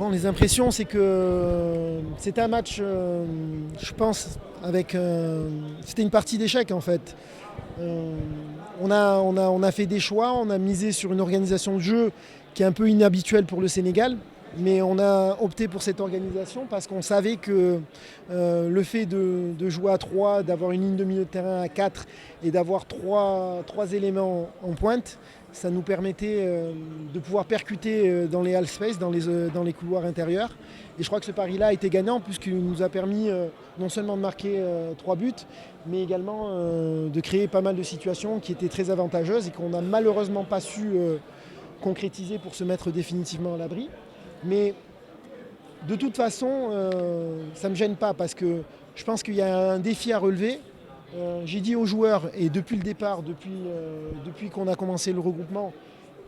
Bon, les impressions, c'est que c'était un match, je pense, c'était une partie d'échecs en fait. On a fait des choix, on a misé sur une organisation de jeu qui est un peu inhabituelle pour le Sénégal, mais on a opté pour cette organisation parce qu'on savait que le fait de jouer à 3, d'avoir une ligne de milieu de terrain à 4 et d'avoir trois éléments en pointe, ça nous permettait de pouvoir percuter dans les half space, dans les couloirs intérieurs. Et je crois que ce pari-là a été gagnant puisqu'il nous a permis non seulement de marquer 3 buts, mais également de créer pas mal de situations qui étaient très avantageuses et qu'on n'a malheureusement pas su concrétiser pour se mettre définitivement à l'abri. Mais de toute façon, ça ne me gêne pas parce que je pense qu'il y a un défi à relever. J'ai dit aux joueurs, et depuis le départ, depuis qu'on a commencé le regroupement,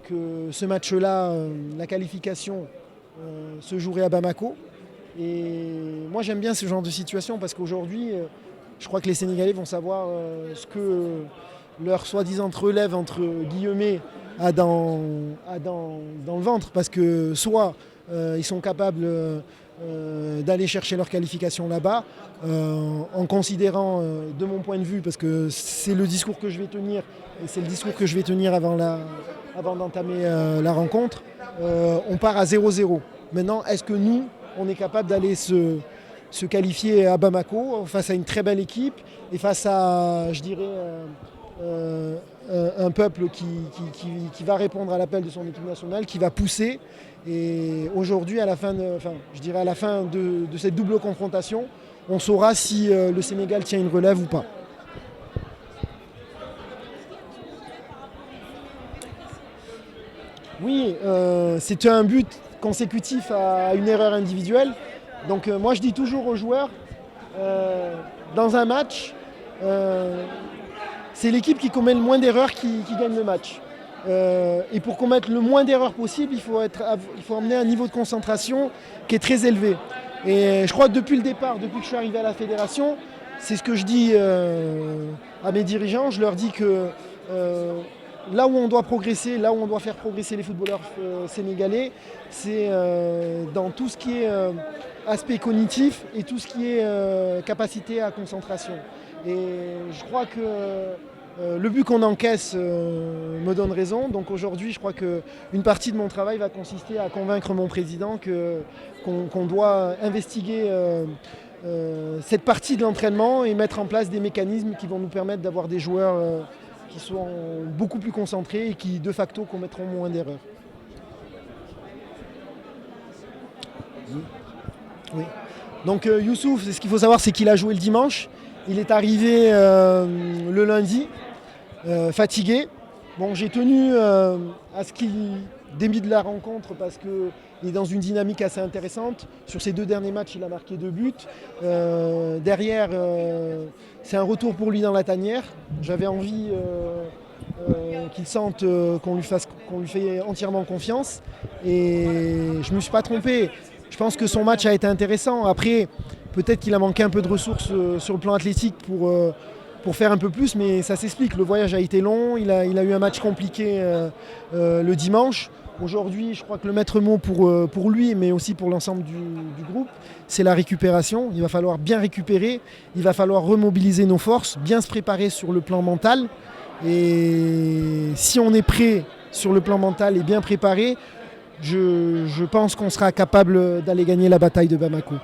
que ce match-là, la qualification, se jouerait à Bamako. Et moi j'aime bien ce genre de situation parce qu'aujourd'hui, je crois que les Sénégalais vont savoir ce que leur soi-disant relève entre guillemets a dans le ventre. Parce que soit ils sont capables d'aller chercher leur qualification là-bas, en considérant, de mon point de vue, parce que c'est le discours que je vais tenir, et c'est le discours que je vais tenir avant d'entamer la rencontre, on part à 0-0. Maintenant, est-ce que nous, on est capable d'aller se qualifier à Bamako face à une très belle équipe et face à, je dirais, un peuple qui va répondre à l'appel de son équipe nationale, qui va pousser. Et aujourd'hui, à la fin de cette double confrontation, on saura si le Sénégal tient une relève ou pas. Oui, c'était un but consécutif à une erreur individuelle. Donc moi je dis toujours aux joueurs, dans un match, c'est l'équipe qui commet le moins d'erreurs qui gagne le match. Et pour commettre le moins d'erreurs possible, il faut emmener un niveau de concentration qui est très élevé. Et je crois que depuis le départ, depuis que je suis arrivé à la fédération, c'est ce que je dis à mes dirigeants. Je leur dis que là où on doit progresser, là où on doit faire progresser les footballeurs sénégalais, c'est dans tout ce qui est aspect cognitif et tout ce qui est capacité à concentration. Et je crois que le but qu'on encaisse me donne raison. Donc aujourd'hui, je crois qu'une partie de mon travail va consister à convaincre mon président qu'on doit investiguer cette partie de l'entraînement et mettre en place des mécanismes qui vont nous permettre d'avoir des joueurs qui sont beaucoup plus concentrés et qui, de facto, commettront moins d'erreurs. Oui. Donc Youssouf, ce qu'il faut savoir, c'est qu'il a joué le dimanche. Il est arrivé le lundi, fatigué. Bon, j'ai tenu à ce qu'il débute la rencontre parce qu'il est dans une dynamique assez intéressante. Sur ses 2 derniers matchs, il a marqué 2 buts. Derrière, c'est un retour pour lui dans la tanière. J'avais envie qu'il sente qu'on lui fait entièrement confiance. Et je ne me suis pas trompé. Je pense que son match a été intéressant. Après, peut-être qu'il a manqué un peu de ressources sur le plan athlétique pour faire un peu plus, mais ça s'explique. Le voyage a été long, il a eu un match compliqué le dimanche. Aujourd'hui, je crois que le maître mot pour lui, mais aussi pour l'ensemble du groupe, c'est la récupération. Il va falloir bien récupérer, il va falloir remobiliser nos forces, bien se préparer sur le plan mental. Et si on est prêt sur le plan mental et bien préparé, je pense qu'on sera capable d'aller gagner la bataille de Bamako.